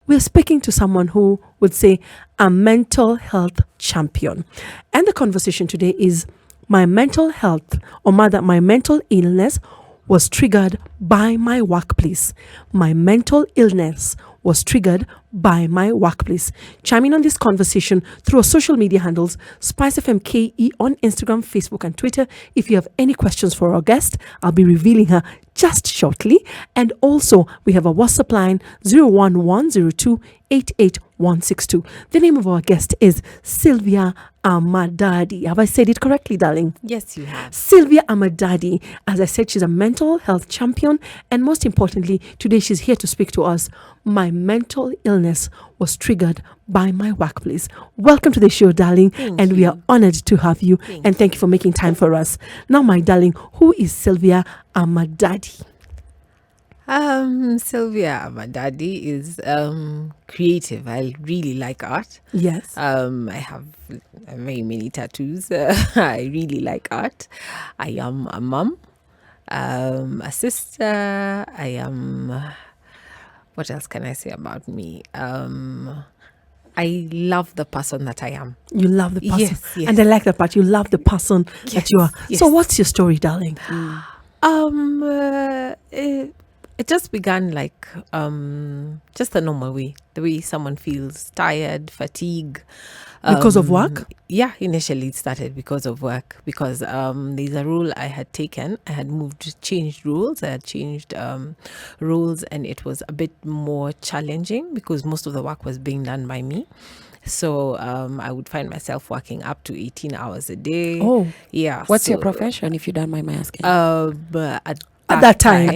we're speaking to someone who would say a mental health champion. And the conversation today is my mental health, or rather my mental illness was triggered by my workplace. My mental illness was triggered by my workplace. Chime in on this conversation through our social media handles, SpiceFM KE on Instagram, Facebook, and Twitter. If you have any questions for our guest, I'll be revealing her just shortly. And also, we have a WhatsApp line 01102 88162. The name of our guest is Sylvia Amadadi. Have I said it correctly, darling? Yes, you have. Sylvia Amadadi. As I said, she's a mental health champion. And most importantly, today she's here to speak to us. My mental illness was triggered by my workplace. Welcome to the show, darling. Thank We you. are honored to have you. Thank you for making time for us. Now, my darling, who is Sylvia Amadadi? Sylvia Amadadi is creative. I really like art. Yes. I have very many tattoos. I really like art. I am a mom, a sister. I am. What else can I say about me? I love the person that I am. You love the person. Yes. And I like that part. You love the person that you are. Yes. So what's your story, darling? It just began like just a normal way, the way someone feels tired, fatigue. Because of work? Yeah, initially it started because of work, because there's a role I had taken. I had changed roles. I had changed roles, and it was a bit more challenging because most of the work was being done by me. So I would find myself working up to 18 hours a day. Oh, yeah. What's your profession, if you don't mind my asking? At that time. At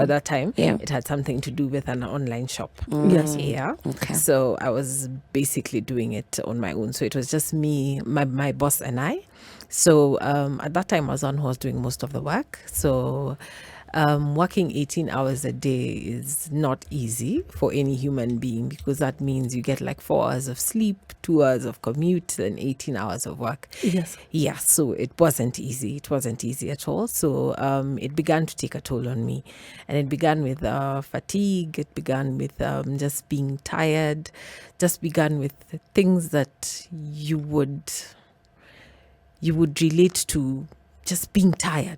that time, Yeah. it had something to do with an online shop. Yes. Yeah. Okay. So I was basically doing it on my own. So it was just me, my boss, and I. So at that time, I was on who was doing most of the work. So working 18 hours a day is not easy for any human being, because that means you get like 4 hours of sleep, 2 hours of commute, and 18 hours of work. Yes. Yeah, so it wasn't easy. It wasn't easy at all. So it began to take a toll on me. And it began with fatigue. It began with just being tired. Just began with things that you would relate to just being tired,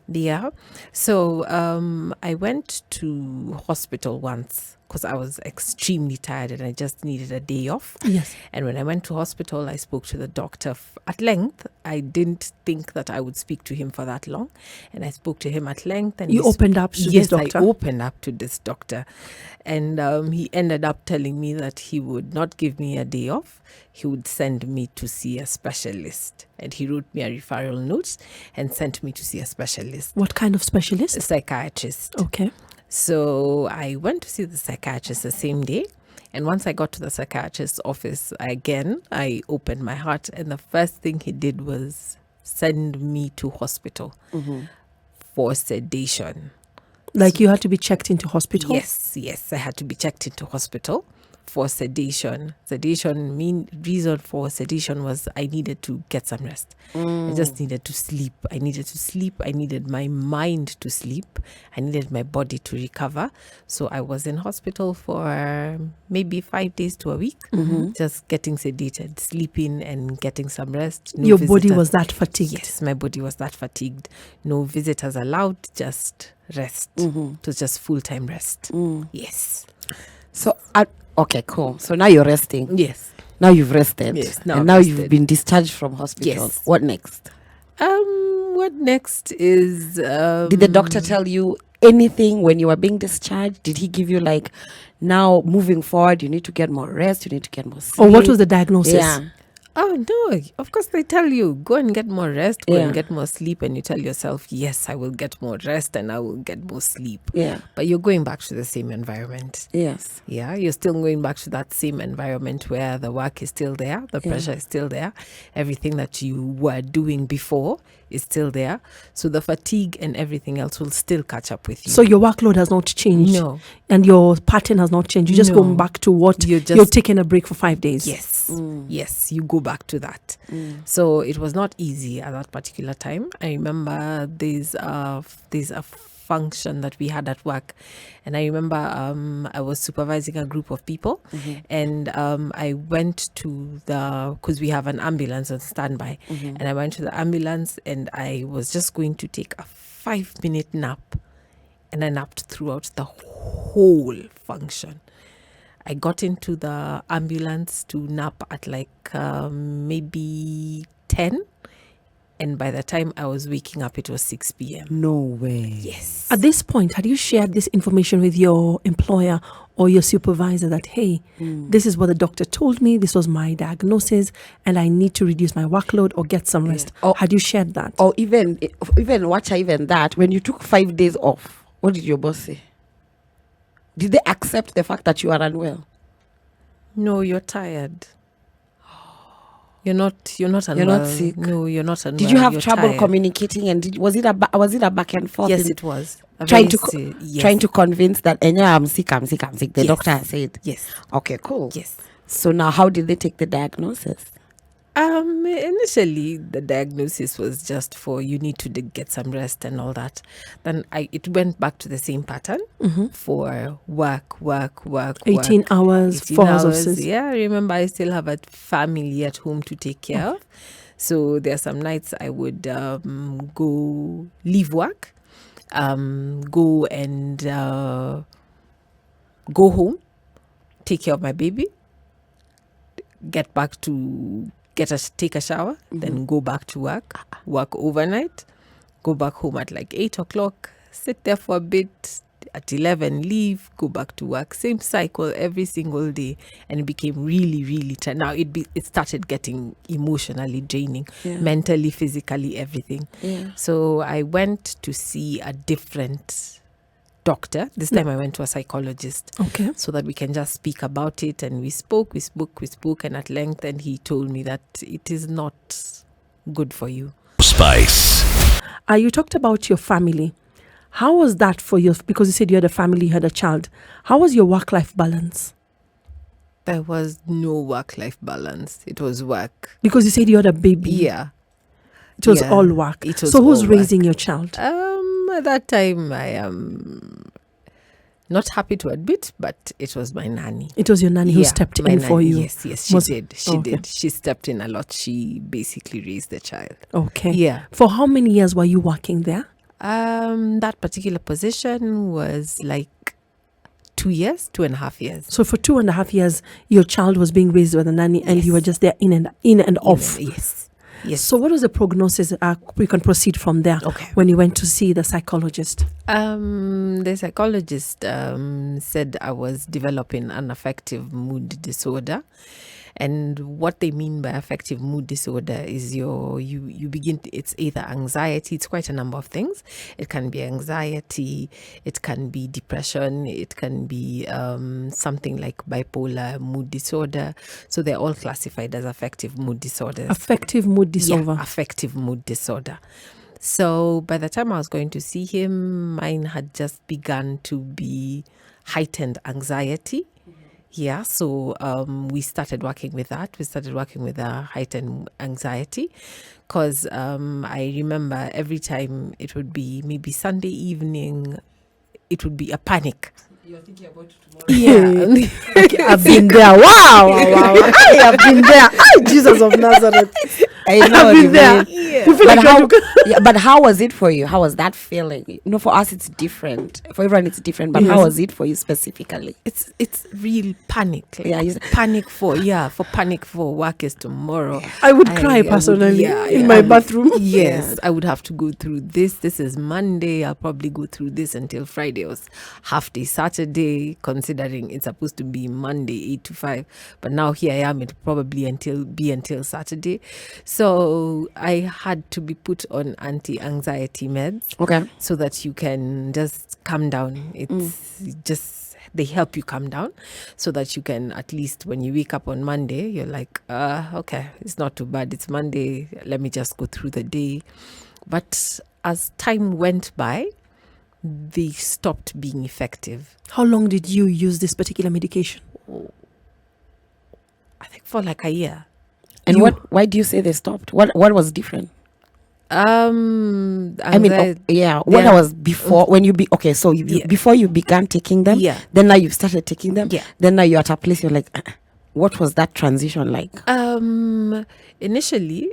Yeah. So I went to hospital once because I was extremely tired and I just needed a day off. Yes. And when I went to hospital, I spoke to the doctor at length. I didn't think that I would speak to him for that long. And I spoke to him at length. And You opened up to this Yes, doctor? I opened up to this doctor. And he ended up telling me that he would not give me a day off. He would send me to see a specialist. And he wrote me a referral note and sent me to see a specialist. What kind of specialist? A psychiatrist. Okay. So I went to see the psychiatrist the same day. And once I got to the psychiatrist's office, I opened my heart. And the first thing he did was send me to hospital for sedation. Like you had to be checked into hospital? Yes, I had to be checked into hospital for sedation. Reason for sedation was I needed to get some rest. I just needed to sleep. I needed my mind to sleep. I needed my body to recover. So I was in hospital for maybe 5 days to a week, just getting sedated, sleeping and getting some rest. No Your body visitors. was that fatigued? Yes, my body was that fatigued. No visitors allowed, just rest. It was just full-time rest. Yes. So, okay, cool. So now you're resting. Yes. Now you've rested. Yes, And now you've been discharged from hospital. Yes. What next? What next is... Did the doctor tell you anything when you were being discharged? Did he give you like, now moving forward, you need to get more rest, you need to get more sleep? Or what was the diagnosis? Yeah. Oh, no. Of course, they tell you, go and get more rest, go Yeah. and get more sleep. And you tell yourself, yes, I will get more rest and I will get more sleep. Yeah. But you're going back to the same environment. Yes. Yeah, you're still going back to that same environment where the work is still there, the pressure is still there, everything that you were doing before is still there. So the fatigue and everything else will still catch up with you. So your workload has not changed? No. And your pattern has not changed? You're just No. going back to what? You're You're taking a break for 5 days? Yes. Yes, you go back to that. So it was not easy at that particular time. I remember there's a function that we had at work. And I remember I was supervising a group of people, and I went to because we have an ambulance on standby, and I went to the ambulance, and I was just going to take a 5-minute nap, and I napped throughout the whole function. I got into the ambulance to nap at like maybe 10. And by the time I was waking up, it was 6 p.m. No way. Yes. At this point, had you shared this information with your employer or your supervisor that, hey, this is what the doctor told me, this was my diagnosis, and I need to reduce my workload or get some rest? Or- Had you shared that? Or even that, when you took 5 days off, what did your boss say? Did they accept the fact that you are unwell? No, you're tired. You're not unwell. You're not sick. No, you're not unwell. Did you have You're trouble tired. communicating? And was it a back and forth? Yes, in it was. trying to Yes. trying to convince that I'm sick. The Yes. doctor said. Yes. Okay, cool. Yes. So now, how did they take the diagnosis? Initially, the diagnosis was just for you need to get some rest and all that. Then it went back to the same pattern for work. 18 hours, 18 4 hours of hours. sleep. Yeah, I remember I still have a family at home to take care of. So there are some nights I would go leave work, go and go home, take care of my baby, get back to take a shower, then go back to work overnight, go back home at like 8 o'clock, sit there for a bit, at 11 leave, go back to work. Same cycle every single day, and it became really, really tired. Now it started getting emotionally draining, mentally, physically, everything. Yeah. So I went to see a different doctor. This time I went to a psychologist. Okay. So that we can just speak about it. And we spoke, and at length, and he told me that it is not good for you. Spice. You talked about your family. How was that for you? Because you said you had a family, you had a child. How was your work-life balance? There was no work-life balance. It was work. Because you said you had a baby. Yeah. It was Yeah. all work. It was so who's all work. raising your child? At that time, I am not happy to admit, but it was my nanny. It was your nanny who Yeah, stepped my in for nanny. you. Yes, she Was- did. She okay. did. She stepped in a lot. She basically raised the child. Okay. Yeah. For how many years were you working there? That particular position was like 2.5 years. So for 2.5 years, your child was being raised with a nanny, and you were just there in and off. Yes. Yes. So what was the prognosis? We can proceed from there. Okay. When you went to see the psychologist. The psychologist said I was developing an affective mood disorder. And what they mean by affective mood disorder is you begin, it's either anxiety, it's quite a number of things. It can be anxiety, it can be depression, it can be something like bipolar mood disorder. So they're all classified as affective mood disorders. Affective mood disorder. Yeah, affective mood disorder. So by the time I was going to see him, mine had just begun to be heightened anxiety. Yeah, so we started working with that. We started working with heightened anxiety because I remember every time it would be maybe Sunday evening, it would be a panic. You're thinking about tomorrow. Yeah. Okay, I've been there. Wow. I have been there. Jesus of Nazareth. I know I've what you been there. mean. Yeah. You feel But like how, you're but how was it for you? How was that feeling? You know, for us it's different. For everyone it's different. But Yes. how was it for you specifically? It's real panic. Like Yeah, panic for work is tomorrow. I would cry personally in my bathroom. Yes, I would have to go through this. This is Monday. I'll probably go through this until Friday or half day Saturday, considering it's supposed to be Monday 8 to 5. But now here I am. It'll probably be until Saturday. So I had to be put on anti-anxiety meds. Okay. So that you can just calm down. It's just, they help you calm down so that you can, at least when you wake up on Monday, you're like, okay, it's not too bad. It's Monday. Let me just go through the day. But as time went by, they stopped being effective. How long did you use this particular medication? I think for like a year. And why do you say they stopped? What was different? I mean, what I was before when you so before you began taking them, then now you've started taking them, then now you're at a place you're like, what was that transition like? Initially,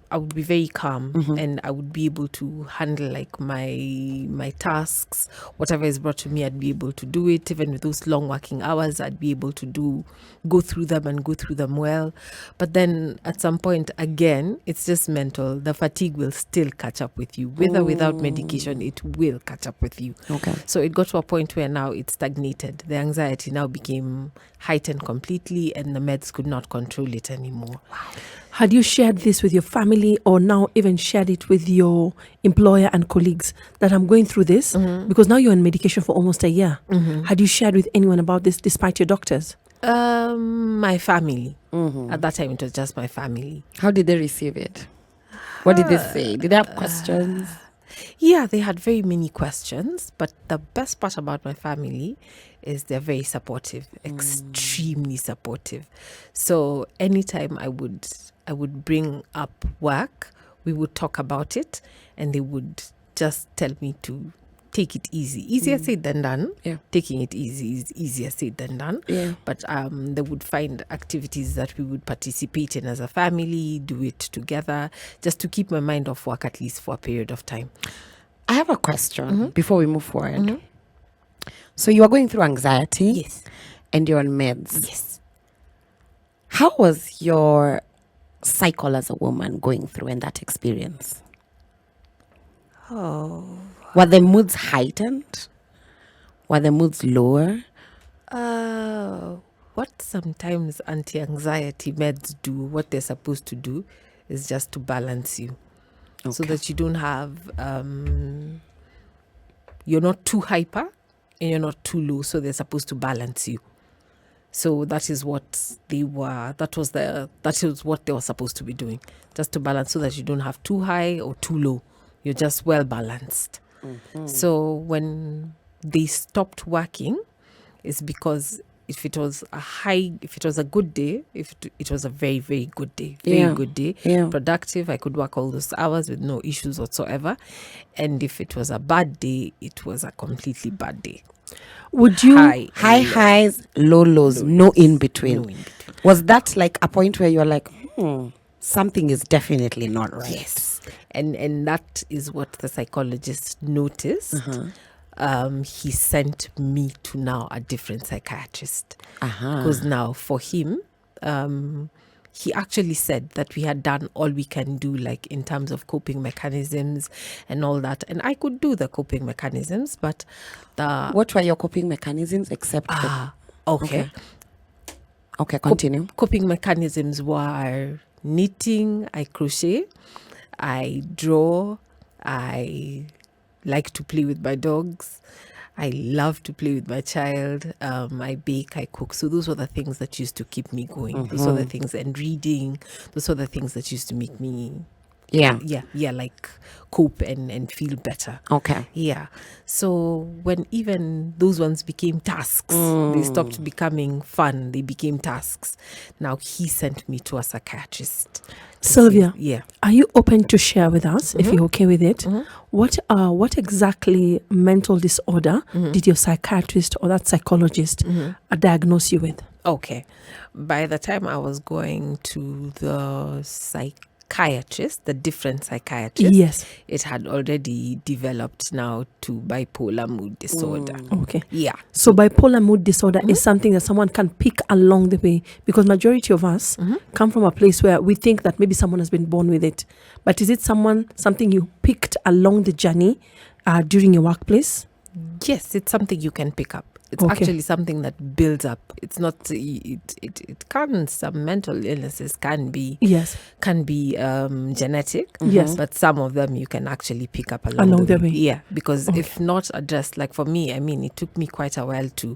I would be very calm, and I would be able to handle like my tasks, whatever is brought to me. I'd be able to do it. Even with those long working hours, I'd be able to go through them well. But then at some point, again, it's just mental. The fatigue will still catch up with you, with or without medication. It will catch up with you. Okay. So it got to a point where now it stagnated. The anxiety now became heightened completely, and the meds could not control it anymore. Wow. Had you shared this with your family, or now even shared it with your employer and colleagues that I'm going through this? Because now you're on medication for almost a year. Had you shared with anyone about this despite your doctors? My family. At that time, it was just my family. How did they receive it? What did they say? Did they have questions? Yeah, they had very many questions, but the best part about my family is they're very supportive, extremely supportive. So anytime I would bring up work, we would talk about it, and they would just tell me to take it easy. Easier said than done. Yeah. Taking it easy is easier said than done. Yeah. But they would find activities that we would participate in as a family, do it together, just to keep my mind off work at least for a period of time. I have a question before we move forward. So you are going through anxiety. Yes. And you're on meds. Yes. How was your cycle as a woman going through in that experience? Oh. Were the moods heightened? Were the moods lower? What sometimes anti-anxiety meds do, what they're supposed to do, is just to balance you. Okay. So that you don't have, you're not too hyper and you're not too low. So they're supposed to balance you. So that is what they were. That is what they were supposed to be doing, just to balance, so that you don't have too high or too low. You're just well balanced. So when they stopped working, it's because if it was a good day, if it was a very, very good day, good day, productive, I could work all those hours with no issues whatsoever. And if it was a bad day, it was a completely bad day. Would you high highs, low lows, no in between? Was that like a point where you're like, something is definitely not right? Yes. And that is what the psychologist noticed. He sent me to now a different psychiatrist. Because now for him, he actually said that we had done all we can do, like in terms of coping mechanisms and all that. And I could do the coping mechanisms, but what were your coping mechanisms except okay, continue. Coping mechanisms were knitting, I crochet, I draw, I like to play with my dogs, I love to play with my child, I bake, I cook. So those were the things that used to keep me going. Those were the things, and reading, those were the things that used to make me like cope and feel better. Okay. Yeah. So when even those ones became tasks, they stopped becoming fun, they became tasks. Now he sent me to a psychiatrist. Sylvia, Yeah. are you open to share with us, if you're okay with it, what exactly mental disorder did your psychiatrist or that psychologist diagnose you with? Okay. By the time I was going to the psychiatrist, the different psychiatrist, Yes. it had already developed now to bipolar mood disorder. Okay. Yeah. So bipolar mood disorder is something that someone can pick along the way, because majority of us come from a place where we think that maybe someone has been born with it. But is it something you picked along the journey during your workplace? Yes, it's something you can pick up. It's Okay. actually something that builds up. It's not. It can. Some mental illnesses can be genetic. Yes. But some of them you can actually pick up along the way. Yeah, because if not addressed, like for me, I mean, it took me quite a while to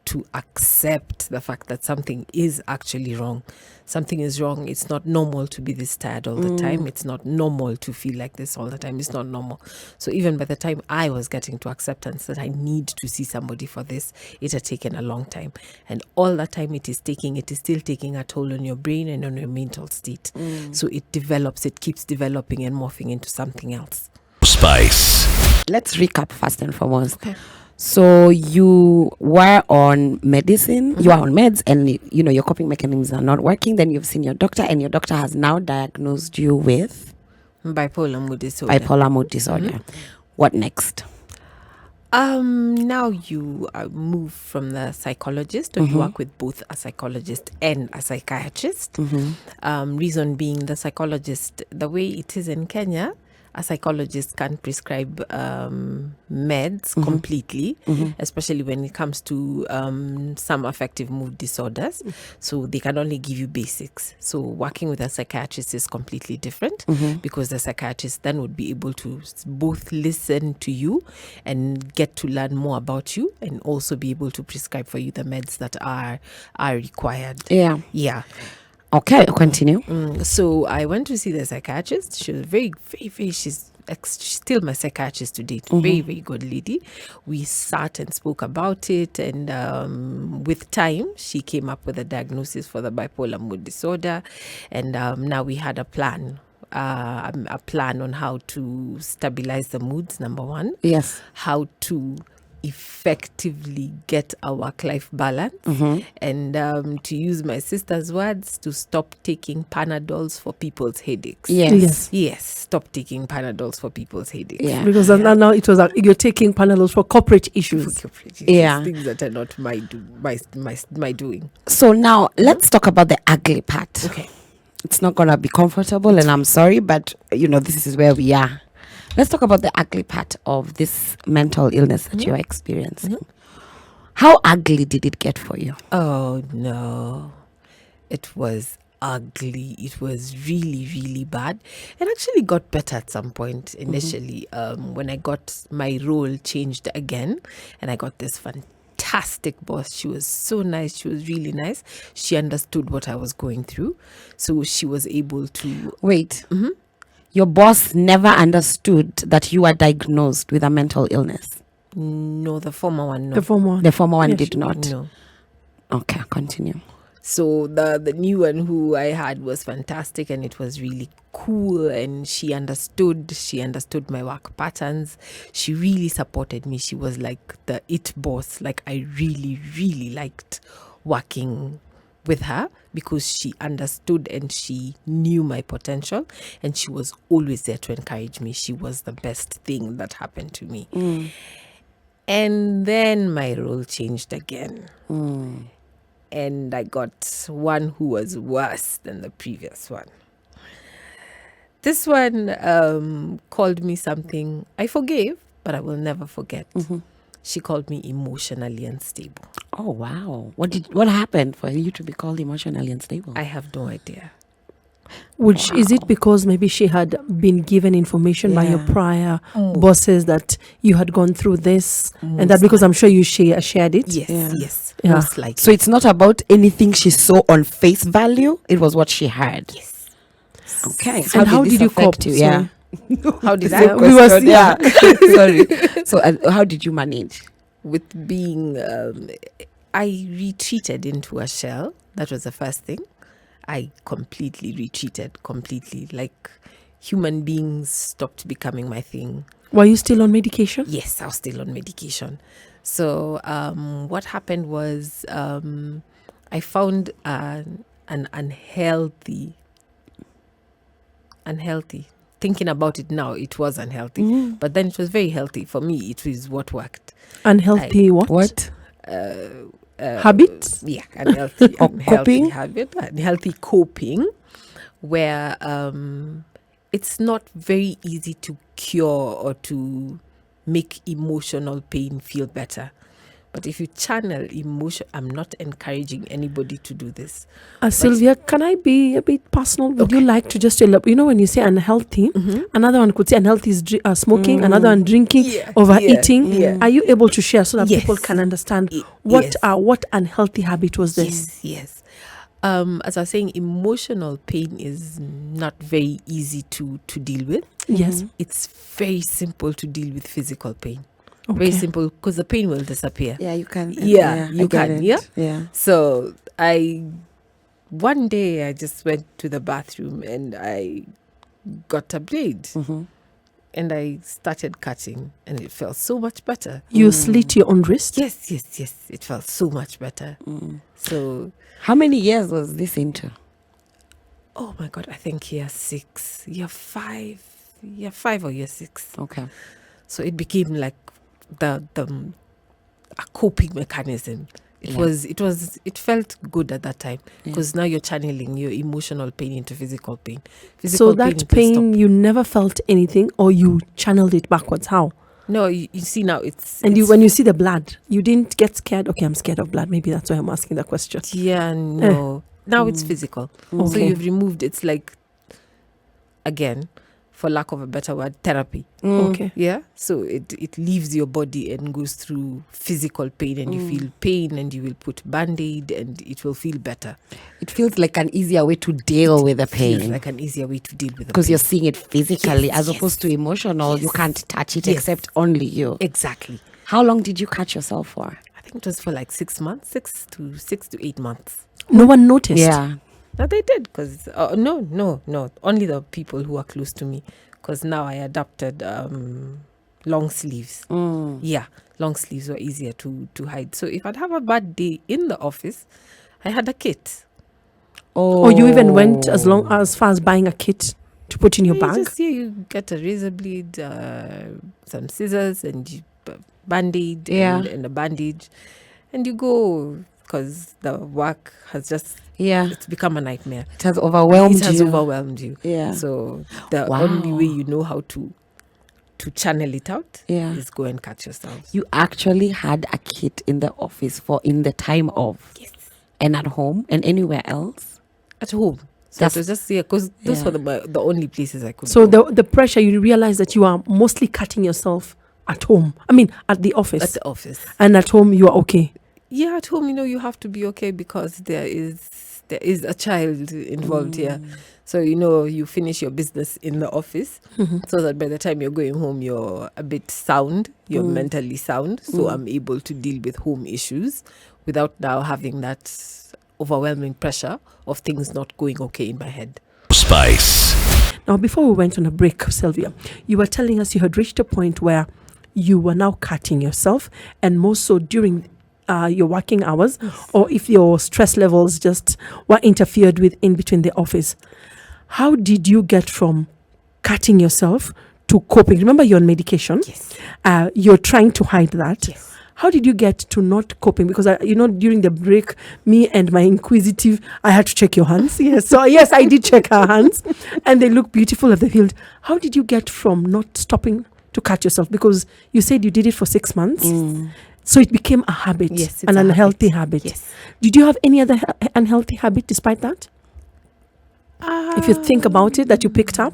to accept the fact that something is actually wrong. Something is wrong. It's not normal to be this tired all the time. It's not normal to feel like this all the time. It's not normal. So even by the time I was getting to acceptance that I need to see somebody for this, it had taken a long time. And all that time it is still taking a toll on your brain and on your mental state. So it develops, it keeps developing and morphing into something else. Spice. Let's recap first and foremost. Okay. So you were on medicine, you are on meds, and your coping mechanisms are not working. Then you've seen your doctor, and your doctor has now diagnosed you with Bipolar mood disorder. Bipolar mood disorder. What next? Now you move from the psychologist, or you work with both a psychologist and a psychiatrist. Reason being, the psychologist, the way it is in Kenya, a psychologist can prescribe meds completely, especially when it comes to some affective mood disorders. So they can only give you basics. So working with a psychiatrist is completely different, because the psychiatrist then would be able to both listen to you and get to learn more about you, and also be able to prescribe for you the meds that are required. Yeah. Okay, continue. So I went to see the psychiatrist. She was very, very, very, she's still my psychiatrist to date. Very, very good lady. We sat and spoke about it, and with time, she came up with a diagnosis for the bipolar mood disorder, and now we had a plan. A plan on how to stabilize the moods, number one. Yes. How to effectively get our work-life balance, and to use my sister's words, to stop taking Panadols for people's headaches. Yes. Stop taking Panadols for people's headaches. Yeah. Because now it was like you're taking Panadols for corporate issues. Things that are not my doing. So now let's talk about the ugly part. Okay. It's not gonna be comfortable, and I'm sorry, but this is where we are. Let's talk about the ugly part of this mental illness that you're experiencing. How ugly did it get for you? Oh no, it was ugly. It was really, really bad. It actually got better at some point initially, when I got my role changed again, and I got this fantastic boss. She was so nice. She was really nice. She understood what I was going through, so she was able to wait. Your boss never understood that you were diagnosed with a mental illness? No, the former one, no. The former one did not? No. Okay, continue. So the new one who I had was fantastic, and it was really cool, and she understood my work patterns. She really supported me. She was like the it boss. Like, I really, really liked working with her, because she understood and she knew my potential, and she was always there to encourage me. She was the best thing that happened to me. And then my role changed again, and I got one who was worse than the previous one. This one called me something I forgave, but I will never forget. She called me emotionally unstable. Oh, wow. What happened for you to be called emotionally unstable? I have no idea. Is it because maybe she had been given information by your prior bosses that you had gone through this, and that because I'm sure you shared it? Yes. Most likely. So it's not about anything she saw on face value. It was what she heard. Yes. Okay. And how did you cope? Yeah. How did I? Sorry. So how did you manage? With being, I retreated into a shell. That was the first thing. I completely retreated, like human beings stopped becoming my thing. Were you still on medication? Yes, I was still on medication. So what happened was I found an unhealthy. Thinking about it now, it was unhealthy. But then it was very healthy. For me, it was what worked. Unhealthy what? Habits? Yeah, unhealthy, coping? habit, unhealthy coping, where it's not very easy to cure or to make emotional pain feel better. But if you channel emotion, I'm not encouraging anybody to do this. Sylvia, can I be a bit personal? Would you like to just when you say unhealthy, another one could say unhealthy is smoking, another one drinking, overeating. Yeah. Are you able to share so that Yes. people can understand Yes. what unhealthy habit was this? Yes. As I was saying, emotional pain is not very easy to deal with. Yes. It's very simple to deal with physical pain. Very Okay. simple, because the pain will disappear. Yeah, you can. Yeah, you I get can, it. yeah? Yeah. So one day I just went to the bathroom and I got a blade and I started cutting and it felt so much better. You slit your own wrist? Yes. It felt so much better. So, How many years was this into? oh my God, I think year 6, year 5 or year 6. Okay. So it became like a coping mechanism. It felt good at that time because now you're channeling your emotional pain into physical pain. So that into pain, you never felt anything, or you channeled it backwards? How? No, you see now it's... And when you see the blood, you didn't get scared? Okay, I'm scared of blood. Maybe that's why I'm asking that question. Yeah, no. Now it's physical. So Okay. you've removed, it's like, again, for lack of a better word, therapy. Okay. Yeah, so it leaves your body and goes through physical pain, and you feel pain, and you will put band-aid and it will feel better. It feels like an easier way to deal with the Feels pain like an easier way to deal with it. because you're seeing it physically Yes, as opposed to emotional. You Yes. can't touch it Yes. except only you. Exactly. How long did you cut yourself for? I think it was for like 6 months, 6 to 8 months. No one noticed? Yeah. No, they did, because no, only the people who are close to me, because now I adopted long sleeves. Yeah, long sleeves were easier to hide. So if I'd have a bad day in the office, I had a kit. Or you even went as far as buying a kit to put in your bag? You get a razor blade, some scissors, and band-aid Yeah. and a bandage, and you go, because the work has just it's become a nightmare. It has overwhelmed you. Overwhelmed you. Yeah. So the Wow. only way you know how to channel it out Yeah. is go and cut yourself. You actually had a kit in the office for in the time of. Yes. And at home and anywhere else? At home. So it was just because those were the only places I could So go. the pressure, you realize that you are mostly cutting yourself at home. I mean, at the office. At the office. And at home, you are okay. Yeah, at home, you have to be okay because there is a child involved here. So, you finish your business in the office so that by the time you're going home, you're a bit sound, you're mentally sound. So I'm able to deal with home issues without now having that overwhelming pressure of things not going okay in my head. Spice. Now, before we went on a break, Sylvia, you were telling us you had reached a point where you were now cutting yourself, and more so during your working hours, or if your stress levels just were interfered with in between the office. How did you get from cutting yourself to coping? Remember, you're on medication. Yes. You're trying to hide that. Yes. How did you get to not coping? Because, during the break, me and my inquisitive, I had to check your hands. Yes. So, yes, I did check her hands, and they look beautiful at the field. How did you get from not stopping to cut yourself? Because you said you did it for 6 months. So it became a habit, Yes, it's an a unhealthy habit. Yes. Did you have any other unhealthy habit despite that? If you think about it, that you picked up?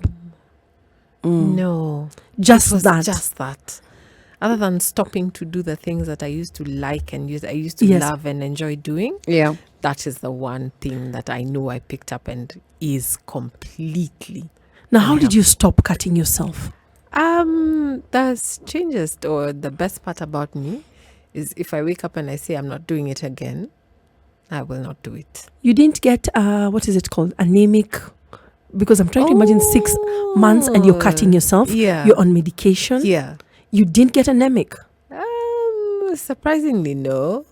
No. Just It was that. Just that. Other than stopping to do the things that I used to like and I used to Yes. love and enjoy doing, Yeah. that is the one thing that I know I picked up and is completely. Now, how did you stop cutting yourself? The strangest or the best part about me is if I wake up and I say I'm not doing it again, I will not do it. You didn't get, what is it called? Anemic? Because I'm trying to imagine 6 months and you're cutting yourself. Yeah. You're on medication. Yeah. You didn't get anemic. Surprisingly, no.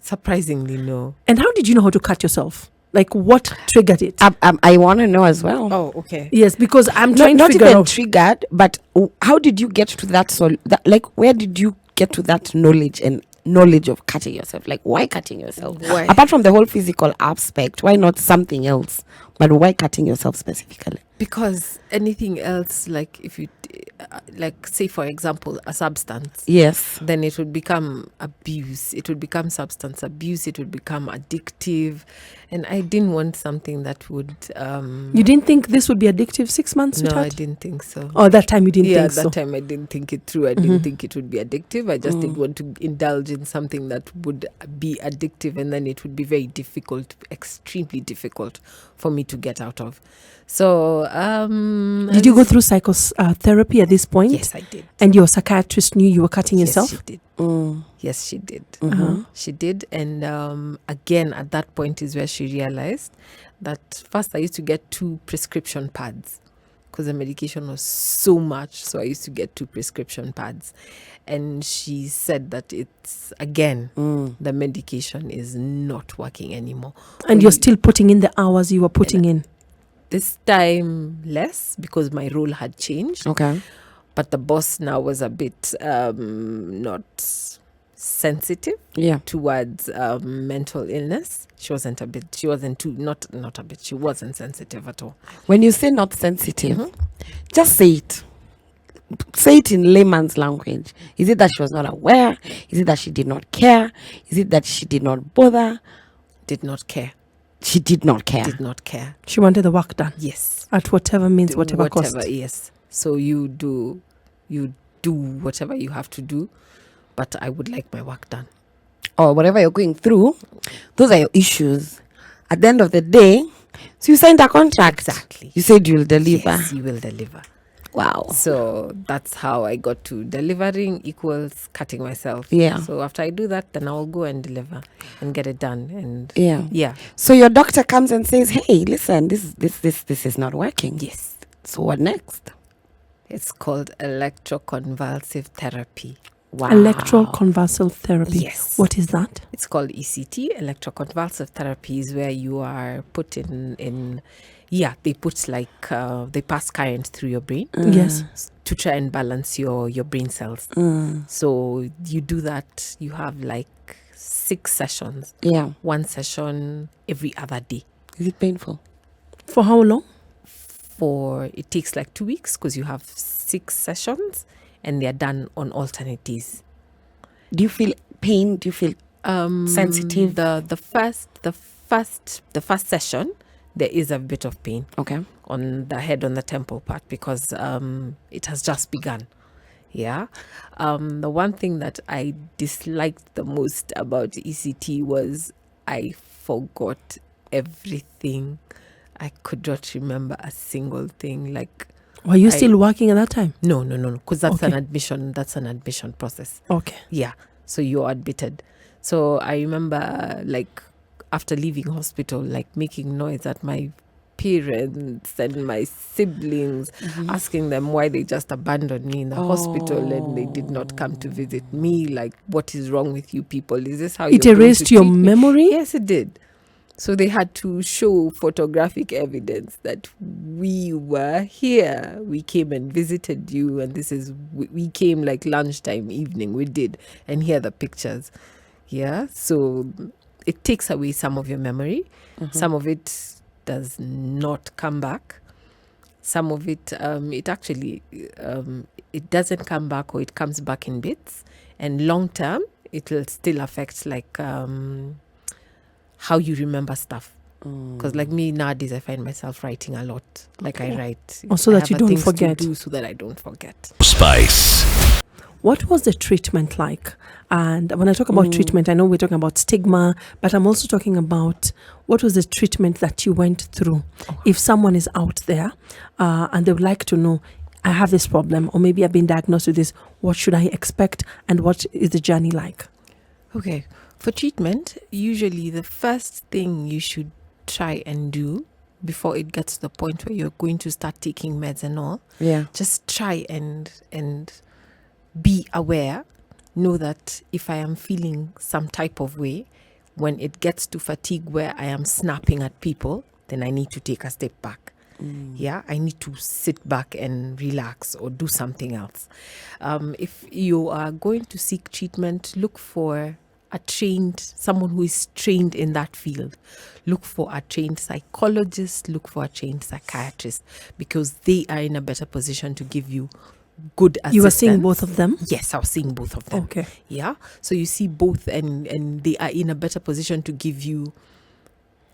Surprisingly, no. And how did you know how to cut yourself? Like, what triggered it? I want to know as well. Oh, okay. Yes, because I'm trying to Not figure even out. triggered, but how did you get to that? Where did you get to that knowledge of cutting yourself? Like, why cutting yourself? Why? Apart from the whole physical aspect, why not something else? But why cutting yourself specifically? Because anything else, like if you, like say for example, a substance, Yes. then it would become abuse. It would become substance abuse. It would become addictive, and I didn't want something that would. You didn't think this would be addictive 6 months, No, I sweetheart? didn't think so. Oh, that time you didn't Yeah, think that so. time I didn't think it through. I didn't think it would be addictive. I just didn't want to indulge in something that would be addictive, and then it would be very difficult, extremely difficult for me to get out of. So, Did you go through psychotherapy at this point? Yes, I did. And your psychiatrist knew you were cutting yourself? Yes, she did. Mm. Yes, she did. Uh-huh. She did. And again, at that point is where she realized that first I used to get 2 prescription pads because the medication was so much. So I used to get 2 prescription pads. And she said that it's, again, the medication is not working anymore. And you're still putting in the hours you were putting in? This time less because my role had changed. Okay. But the boss now was a bit not sensitive towards mental illness. She wasn't sensitive at all. When you say not sensitive, just say it. Say it in layman's language. Is it that she was not aware? Is it that she did not care? Is it that she did not bother? Did not care. She did not care. Did not care. She wanted the work done? Yes. At whatever means, whatever cost? Yes. So you do whatever you have to do, but I would like my work done. Or whatever you're going through, those are your issues. At the end of the day, so you signed a contract. Exactly. You said you'll deliver. Yes, you will deliver. Wow. So that's how I got to delivering equals cutting myself. Yeah. So after I do that, then I'll go and deliver and get it done. And yeah. So your doctor comes and says, "Hey, listen, this is not working." Yes. So what next? It's called electroconvulsive therapy. Wow. Electroconvulsive therapy. Yes. What is that? It's called ECT. Electroconvulsive therapy is where you are put in they put like they pass current through your brain. Yes. To try and balance your brain cells. So you do that. You have like 6 sessions. Yeah. 1 session every other day. Is it painful? For how long? It takes like 2 weeks because you have 6 sessions and they're done on alternate days. Do you feel pain? Do you feel sensitive? The first session, there is a bit of pain. Okay. On the head, on the temple part, because it has just begun. Yeah. The one thing that I disliked the most about ECT was I forgot everything. I could not remember a single thing. Like, were you still working at that time? No, because that's Okay. an admission. That's an admission process. Okay. Yeah. So you're admitted. So I remember, like, after leaving hospital, like making noise at my parents and my siblings, asking them why they just abandoned me in the hospital and they did not come to visit me. Like, what is wrong with you people? Is this how It you're going erased to your treat me? memory? Yes, it did. So they had to show photographic evidence that we were here. We came and visited you, and we came like lunchtime, evening, we did, and here are the pictures. Yeah, so it takes away some of your memory. Some of it does not come back. Some of it, it actually, it doesn't come back, or it comes back in bits. And long term, it will still affect like how you remember stuff. Because like me nowadays, I find myself writing a lot. Like I write. So I that you have don't things to forget. do so that I don't forget. Spice. What was the treatment like? And when I talk about treatment, I know we're talking about stigma, but I'm also talking about what was the treatment that you went through. If someone is out there and they would like to know, I have this problem, or maybe I've been diagnosed with this, what should I expect, and what is the journey like? Okay. For treatment, usually the first thing you should try and do before it gets to the point where you're going to start taking meds and all, just try and be aware. Know that if I am feeling some type of way, when it gets to fatigue where I am snapping at people, then I need to take a step back. Yeah, I need to sit back and relax or do something else. If you are going to seek treatment, look for someone who is trained in that field. Look for a trained psychologist, look for a trained psychiatrist, because they are in a better position to give you good assistance. You were seeing both of them? Yes, I was seeing both of them. Okay. Yeah. So you see both, and they are in a better position to give you,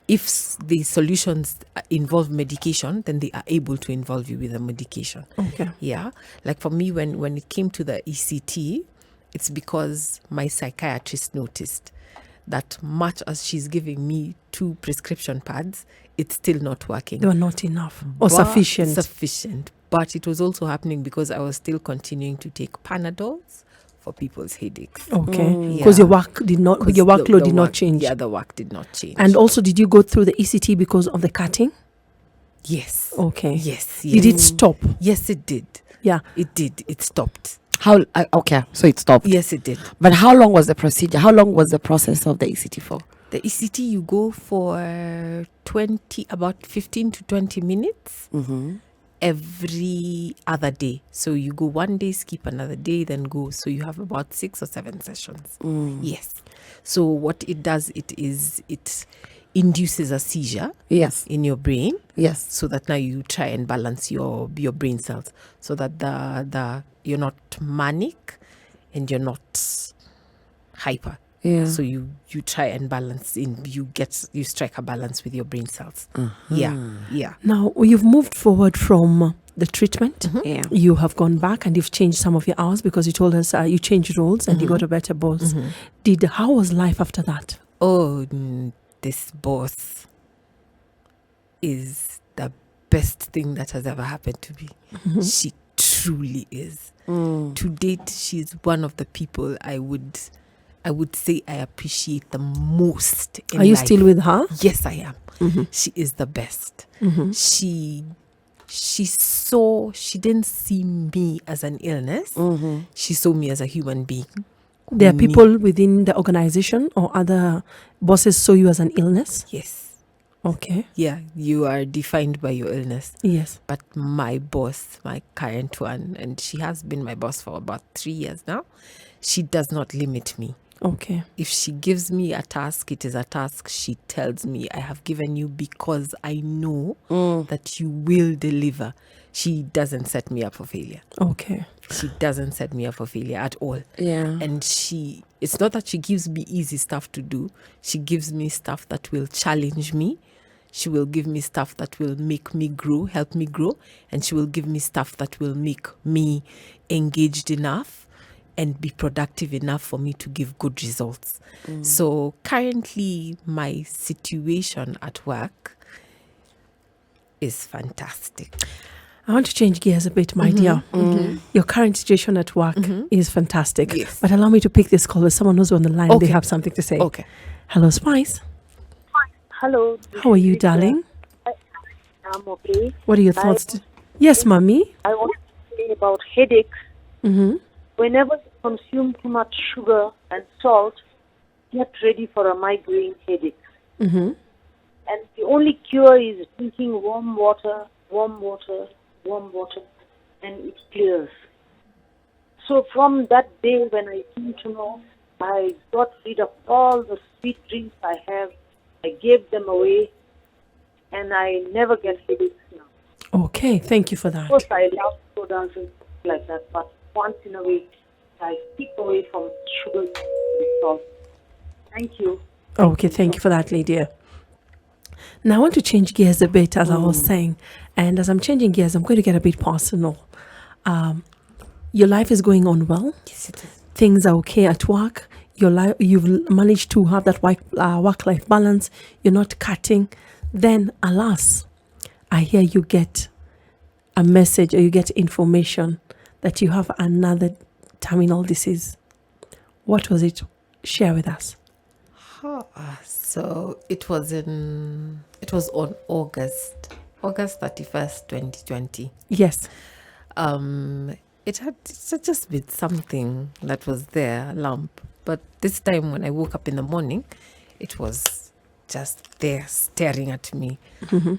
if the solutions involve medication, then they are able to involve you with the medication. Okay. Yeah. Like for me, when it came to the ECT, it's because my psychiatrist noticed that much as she's giving me 2 prescription pads, it's still not working. They were not enough or But sufficient. But it was also happening because I was still continuing to take Panadols for people's headaches. Okay. Because your work did not, your workload did not change. Yeah, the work did not change. And also, did you go through the ECT because of the cutting? Yes. Okay. Yes. Did it stop? Yes, it did. Yeah. It did. It stopped. How? Okay, so it stopped. Yes, it did. But how long was the procedure? How long was the process of the ECT for? The ECT, you go for about 15 to 20 minutes every other day. So you go one day, skip another day, then go. So you have about 6 or 7 sessions. Yes. So what it does, it induces a seizure in your brain. Yes. So that now you try and balance your brain cells, so that the you're not manic and you're not hyper. Yeah. So you try and balance you strike a balance with your brain cells. Yeah. Now, you've moved forward from the treatment. Yeah. You have gone back and you've changed some of your hours, because you told us you changed roles and you got a better boss. How was life after that? Oh, this boss is the best thing that has ever happened to me. She truly is. To date, she's one of the people I would say I appreciate the most in Are you life. still with her? Yes, I am. She is the best. She didn't see me as an illness. She saw me as a human being. There are people within the organization or other bosses saw you as an illness? Yes. Okay. Yeah, you are defined by your illness. Yes. But my boss, my current one, and she has been my boss for about 3 years now, she does not limit me. Okay. If she gives me a task, it is a task she tells me, I have given you because I know that you will deliver. She doesn't set me up for failure. Okay. She doesn't set me up for failure at all. Yeah. And it's not that she gives me easy stuff to do. She gives me stuff that will challenge me. She will give me stuff that will make me grow, help me grow. And she will give me stuff that will make me engaged enough and be productive enough for me to give good results. So currently, my situation at work is fantastic. I want to change gears a bit, my dear. Your current situation at work is fantastic. Yes. But allow me to pick this call with someone who's on the line. They Okay. have something to say. Okay. Hello, Spice. Hello. How are you, darling? I'm okay. What are your thoughts? Yes, mommy. I want to say about headaches. Mm-hmm. Whenever you consume too much sugar and salt, get ready for a migraine headache. Mm-hmm. And the only cure is drinking warm water, and it clears. So from that day when I came to know, I got rid of all the sweet drinks I have. I gave them away, and I never get headaches now. Okay, thank you for Of that. course, I love sodas and things like that, but once in a week, I keep away from sugar and salt. Thank you. Okay, thank you for that, Lydia. Now, I want to change gears a bit, as I was saying. And as I'm changing gears, I'm going to get a bit personal. Your life is going on well. Yes, it is. Things are okay at work. You've managed to have that work-life balance. You're not cutting. Then, alas, I hear you get a message or you get information that you have another terminal disease. What was it? Share with us. So it was on August 31st, 2020. Yes. It had just been something that was there, a lump. But this time when I woke up in the morning, it was just there staring at me.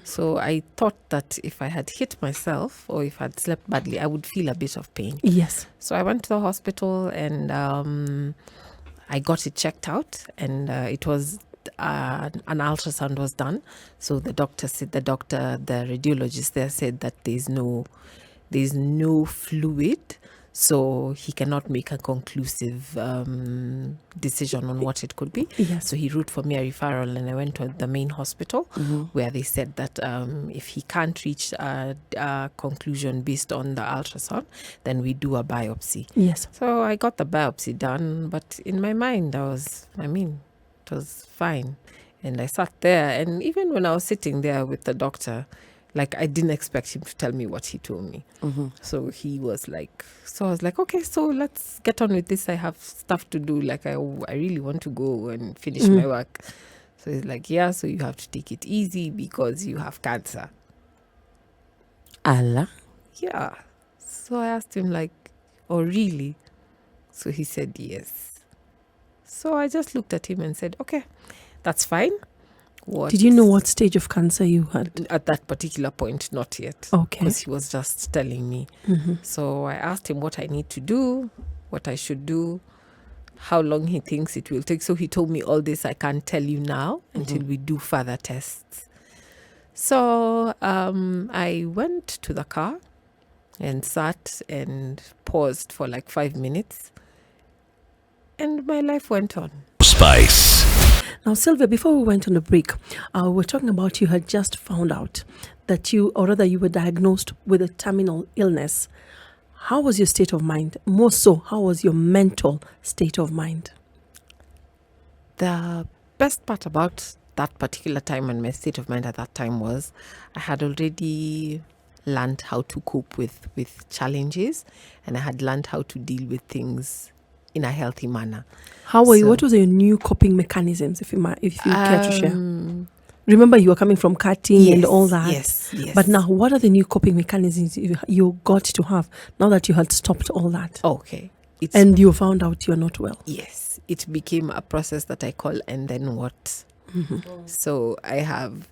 So I thought that if I had hit myself or if I'd slept badly, I would feel a bit of pain. Yes. So I went to the hospital and I got it checked out, and it was an ultrasound was done. So the radiologist there said that there's no fluid, so he cannot make a conclusive decision on what it could be. Yes. So he wrote for me a referral, and I went to the main hospital, where they said that if he can't reach a conclusion based on the ultrasound, then we do a biopsy. Yes. So I got the biopsy done, but in my mind, it was fine. And I sat there, and even when I was sitting there with the doctor, like, I didn't expect him to tell me what he told me. So he was like, so I was like, okay, so let's get on with this. I have stuff to do. Like, I really want to go and finish my work. So he's like, yeah, so you have to take it easy because you have cancer. Allah. Yeah. So I asked him, like, oh, really? So he said, yes. So I just looked at him and said, okay, that's fine. What? Did you know what stage of cancer you had? At that particular point, not yet. Okay. Because he was just telling me. So I asked him what I need to do, what I should do, how long he thinks it will take. So he told me all this I can't tell you now until we do further tests. So I went to the car and sat and paused for like 5 minutes. And my life went on. Spice. Now, Sylvia, before we went on the break, we were talking about you had just found out that you were diagnosed with a terminal illness. How was your state of mind? More so, how was your mental state of mind? The best part about that particular time and my state of mind at that time was I had already learned how to cope with challenges, and I had learned how to deal with things in a healthy manner. How were you? So- What was your new coping mechanisms, if you care to share? Remember, you were coming from cutting and all that. Yes. But now, what are the new coping mechanisms you got to have now that you had stopped all that? Okay. And you found out you're not well. Yes, it became a process that I call and then what. So I have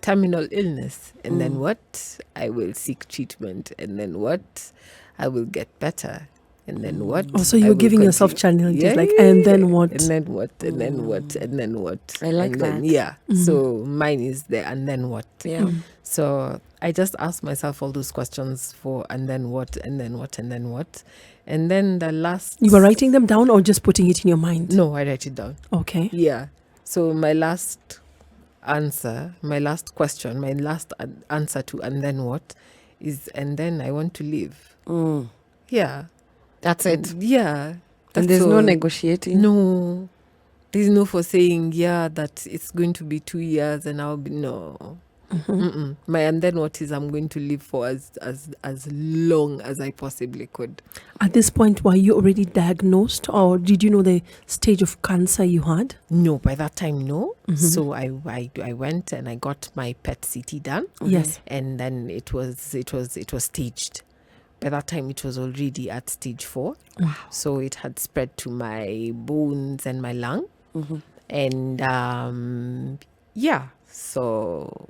terminal illness, and then what? I will seek treatment, and then what? I will get better, and then what? Oh, so I you're will giving yourself continue. challenges, like, and then what? And then what? And then what? And then what? I like and then, that. yeah. So mine is there, and then what? Yeah. So I just asked myself all those questions for and then what, and then what, and then what. And then the last... You were writing them down or just putting it in your mind? No, I write it down. Okay. Yeah. So my last answer, my last question, my last answer to and then what is, and then I want to live. Yeah. That's it. Yeah. And there's no all. negotiating. No. There's no for saying, yeah, that it's going to be 2 years and I'll be, no. My and then what is I'm going to live for as long as I possibly could. At this point, were you already diagnosed, or did you know the stage of cancer you had? No, by that time, no. So I went and I got my PET CT done. Yes. And then it was staged. By that time, it was already at stage 4. Wow. So it had spread to my bones and my lung. And yeah, so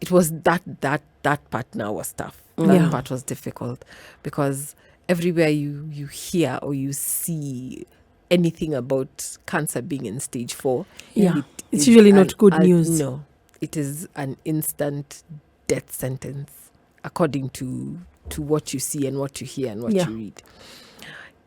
it was that part now was tough. That part was difficult because everywhere you hear or you see anything about cancer being in stage 4, Yeah. It's is usually not good news. No, it is an instant death sentence according to what you see and what you hear and what you read.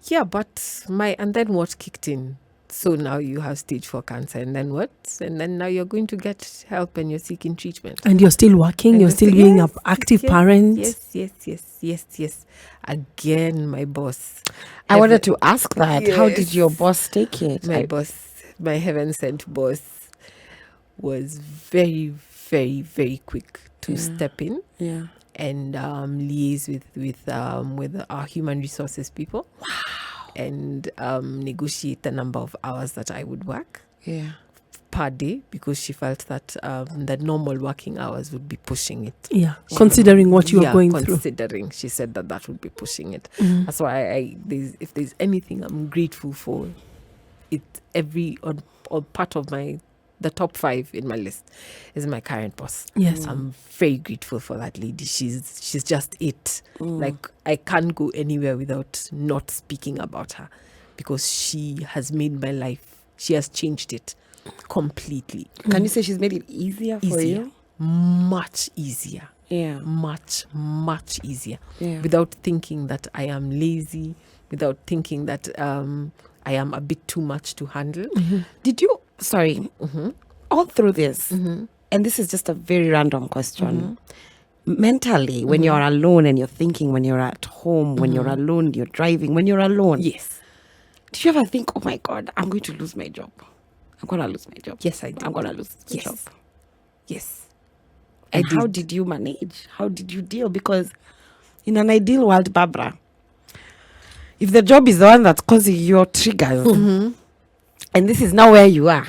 Yeah, but and then what kicked in? So now you have stage 4 cancer, and then what? And then now you're going to get help and you're seeking treatment. And you're still working, And you're still being an active parent. Yes. Again, my boss. I wanted to ask that. How did Yes. your boss take it? My heaven sent boss was very, very, very quick to step in. Yeah. And liaise with our human resources people. Wow. And negotiate the number of hours that I would work per day, because she felt that the normal working hours would be pushing it. Yeah, considering what you are going through. Considering, she said that would be pushing it. That's why if there's anything I'm grateful for, it's or part of the top 5 in my list is my current boss. Yes. I'm very grateful for that lady. She's just it. Like, I can't go anywhere without not speaking about her, because she has made my life, she has changed it completely. Can you say she's made it easier for Easier. you? Much easier. Yeah. Much easier. Yeah. Without thinking that I am lazy, without thinking that I am a bit too much to handle. Did you, sorry, all through this, and this is just a very random question. Mentally, when you're alone and you're thinking, when you're at home, when you're alone, you're driving, when you're alone. Yes. Did you ever think, oh my God, I'm going to lose my job? I'm going to lose my job. Yes, I did. I'm going to lose my Yes. job. Yes. And how did you manage? How did you deal? Because in an ideal world, Barbara, if the job is the one that's causing your triggers, and this is now where you are,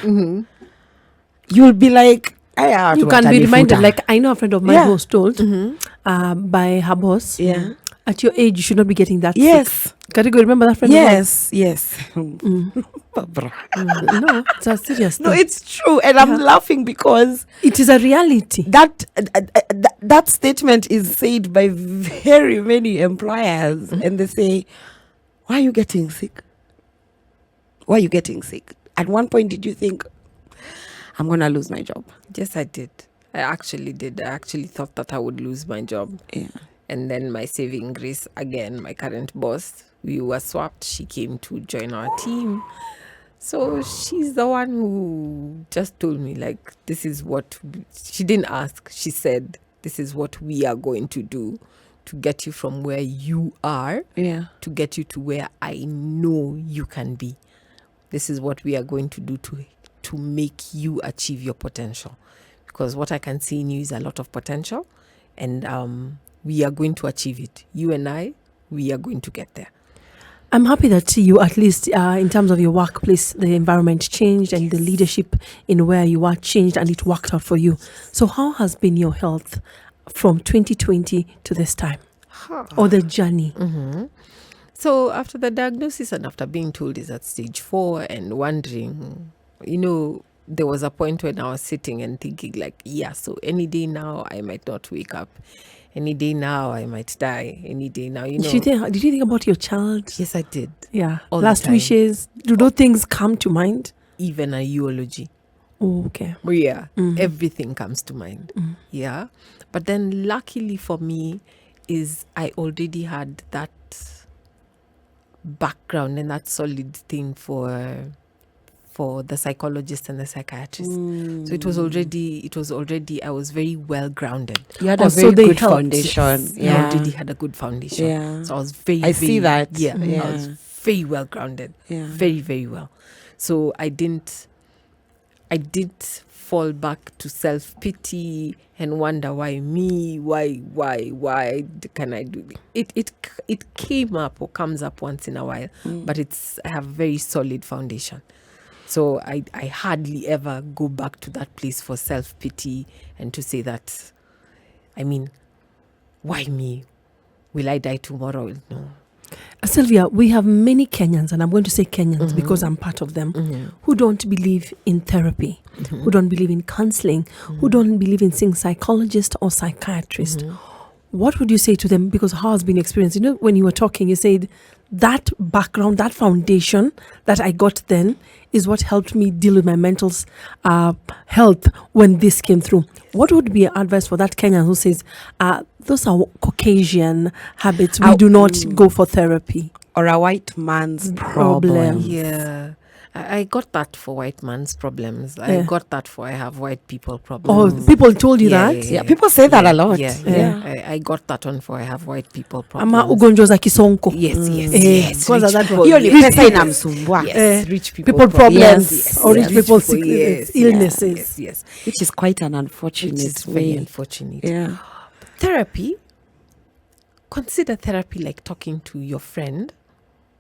you'll be like, You can be reminded, like I know a friend of mine who was told by her boss, at your age, you should not be getting that Yes. sick. Can you go remember that friend? Yes. Barbara. No, it's a serious No, thing. it's true. And I'm laughing because It is a reality. that statement is said by very many employers. And they say, why are you getting sick? Why are you getting sick? At one point, did you think, I'm going to lose my job? Yes, I did. I actually did. I actually thought that I would lose my job. Yeah. And then my saving grace, again, my current boss, we were swapped. She came to join our team. So she's the one who just told me, like, this is what, she didn't ask. She said, this is what we are going to do to get you from where you are Yeah. to get you to where I know you can be. This is what we are going to do to make you achieve your potential. Because what I can see in you is a lot of potential, and we are going to achieve it. You and I, we are going to get there. I'm happy that you, at least in terms of your workplace, the environment changed and the leadership in where you are changed, and it worked out for you. So how has been your health from 2020 to this time, or the journey? So after the diagnosis and after being told it's at stage 4 and wondering, there was a point when I was sitting and thinking like, yeah, so any day now I might not wake up. Any day now I might die. Any day now, Did you think about your child? Yes, I did. Yeah. All the Last time. wishes. Do those things come to mind? Even a eulogy. Oh, okay. Yeah. Everything comes to mind. Yeah. But then luckily for me is I already had that background and that solid thing for the psychologist and the psychiatrist. So it was already I was very well grounded. You had Oh, a so very they good helped. foundation. I already had a good foundation. Yeah. So I was very, I see that. Yeah, Yeah. I was very well grounded. Yeah. Very, very well. So I didn't fall back to self-pity and wonder why me, why can I do it? It came up or comes up once in a while, but I have very solid foundation. So I hardly ever go back to that place for self-pity and to say that, why me? Will I die tomorrow? No. Sylvia, we have many Kenyans, and I'm going to say Kenyans because I'm part of them, who don't believe in therapy, who don't believe in counseling, who don't believe in seeing psychologist or psychiatrist. What would you say to them? Because how has been experienced? When you were talking, you said that background, that foundation that I got then is what helped me deal with my mental health when this came through. What would be your advice for that Kenyan who says, those are Caucasian habits, we do not go for therapy? Or a white man's problem. Yeah. I got that for white man's problems. I got that for I have white people Oh, problems. people told you that? Yeah, people say that a lot. Yeah. I got that one for I have white people Ama problems. ugonjwa za kisonko. Yes. Kwanza Rich that people, one. Hiyo ni yes. pesa inamsumbua. Yes, rich people, people problems Yes, or rich yes. people yes, illnesses. Yes. Which is quite an Which unfortunate is very way. unfortunate. Yeah. Therapy, consider therapy like talking to your friend,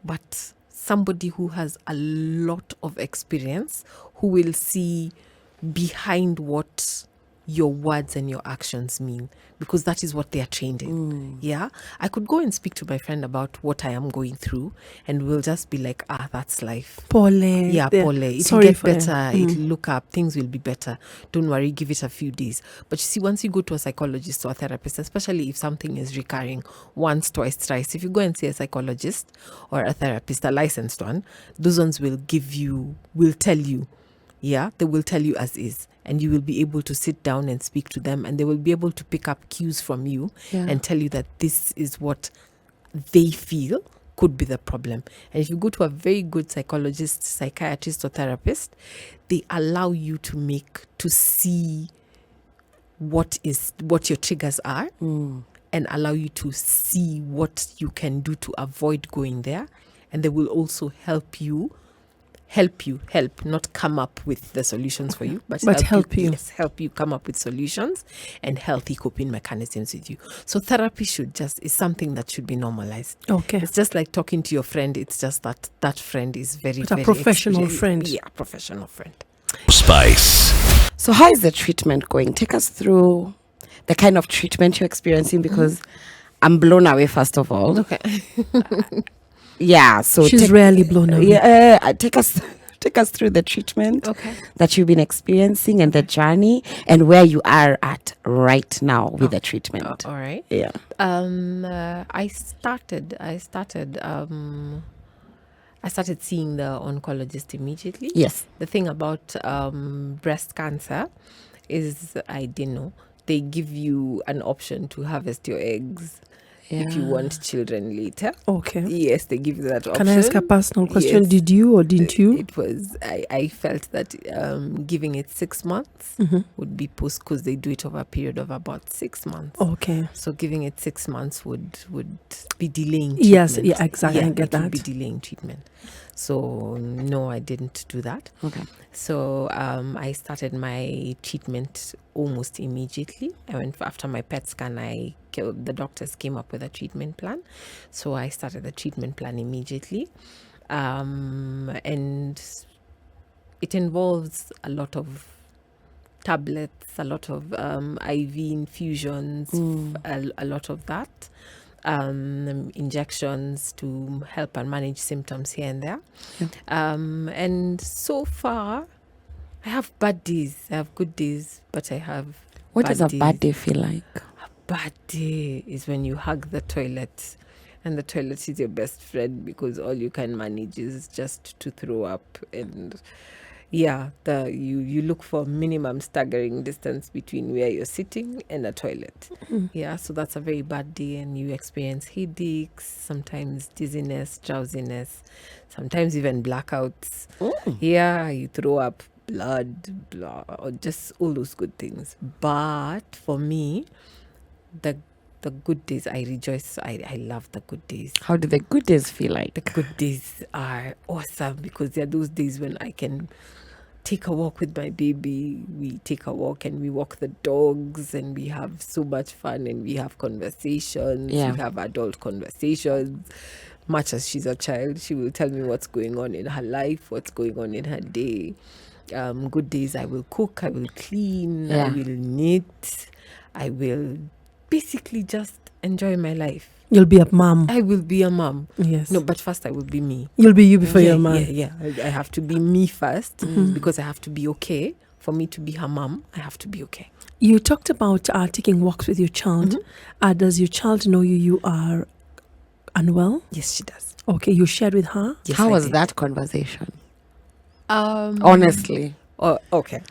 but somebody who has a lot of experience, who will see behind what your words and your actions mean, because that is what they are trained in. Yeah, I could go and speak to my friend about what I am going through, and we'll just be like, that's life. Pole. Yeah, they're Pole. It'll sorry get for better. It'll look up. Things will be better. Don't worry. Give it a few days. But you see, once you go to a psychologist or a therapist, especially if something is recurring once, twice, thrice, if you go and see a psychologist or a therapist, a licensed one, those ones will tell you. Yeah, they will tell you as is. And you will be able to sit down and speak to them, and they will be able to pick up cues from you and tell you that this is what they feel could be the problem. And if you go to a very good psychologist, psychiatrist, or therapist, they allow you to see what your triggers are, and allow you to see what you can do to avoid going there. And they will also help not come up with the solutions for you, but help you. Yes, help you come up with solutions and healthy coping mechanisms with you. So therapy is something that should be normalized. Okay. It's just like talking to your friend. It's just that friend is very a professional friend. Yeah, professional friend. Spice. So how is the treatment going? Take us through the kind of treatment you're experiencing, because I'm blown away, first of all. Okay. Yeah, so She's rarely blown away. Yeah, take us through the treatment that you've been experiencing, and the journey, and where you are at right now with the treatment. All right. Yeah. I started seeing the oncologist immediately. Yes. The thing about breast cancer is, I didn't know, they give you an option to harvest your eggs if you want children later. Okay. Yes, they give you that option. Can I ask a personal question? Yes. Did you or didn't you? It was, I felt that giving it 6 months would be because they do it over a period of about 6 months. Okay. So giving it 6 months would be delaying treatment. Yes, yeah, exactly. Yeah, I get it would that. be delaying treatment. So no, I didn't do that. Okay. So I started my treatment almost immediately. I went after my PET scan. The doctors came up with a treatment plan. So I started the treatment plan immediately. And it involves a lot of tablets, a lot of IV infusions, a lot of that. Injections to help and manage symptoms here and there. And so far, I have bad days. I have good days, but I have What bad does a days. bad day feel like? A bad day is when you hug the toilet, and the toilet is your best friend, because all you can manage is just to throw up. And yeah, you look for minimum staggering distance between where you're sitting and a toilet. Yeah, so that's a very bad day, and you experience headaches, sometimes dizziness, drowsiness, sometimes even blackouts. Yeah, you throw up blood, or just all those good things. But for me, the good days, I rejoice. I love the good days. How do the good days feel like? The good days are awesome, because they're those days when I can take a walk with my baby. We take a walk and we walk the dogs, and we have so much fun, and we have conversations. Yeah. We have adult conversations. Much as she's a child, she will tell me what's going on in her life, what's going on in her day. Good days, I will cook, I will clean, I will knit, I will basically just enjoy my life. You'll be a mom. I will be a mom. Yes. No, but first I will be me. You'll be you before your mom. Yeah. I have to be me first, because I have to be okay. For me to be her mom, I have to be okay. You talked about taking walks with your child. Does your child know you are unwell? Yes, she does. Okay, you shared with her? Yes, How I was did. that conversation? Honestly. Oh, okay.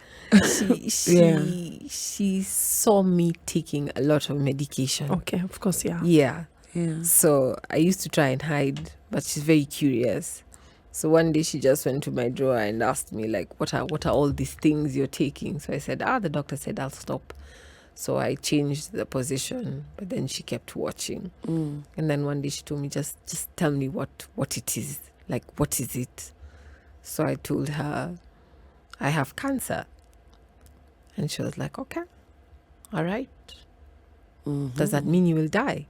Yeah. She saw me taking a lot of medication. Okay, of course, yeah. Yeah. Yeah. So I used to try and hide, but she's very curious. So one day she just went to my drawer and asked me, like, what are all these things you're taking? So I said, the doctor said I'll stop. So I changed the position, but then she kept watching. And then one day she told me, just tell me what it is. Like, what is it? So I told her, I have cancer. And she was like, okay, all right. Does that mean you will die?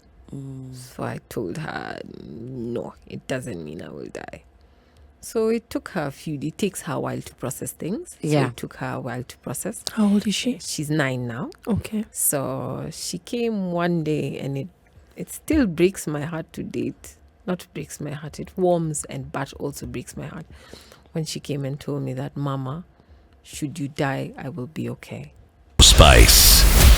So I told her, no, it doesn't mean I will die. So it took her it takes her a while to process things. Yeah. So it took her a while to process. How old is she? She's 9 now. Okay. So she came one day, and it still breaks my heart to date. Not breaks my heart, it warms but also breaks my heart. When she came and told me that, Mama, should you die, I will be okay. Spice.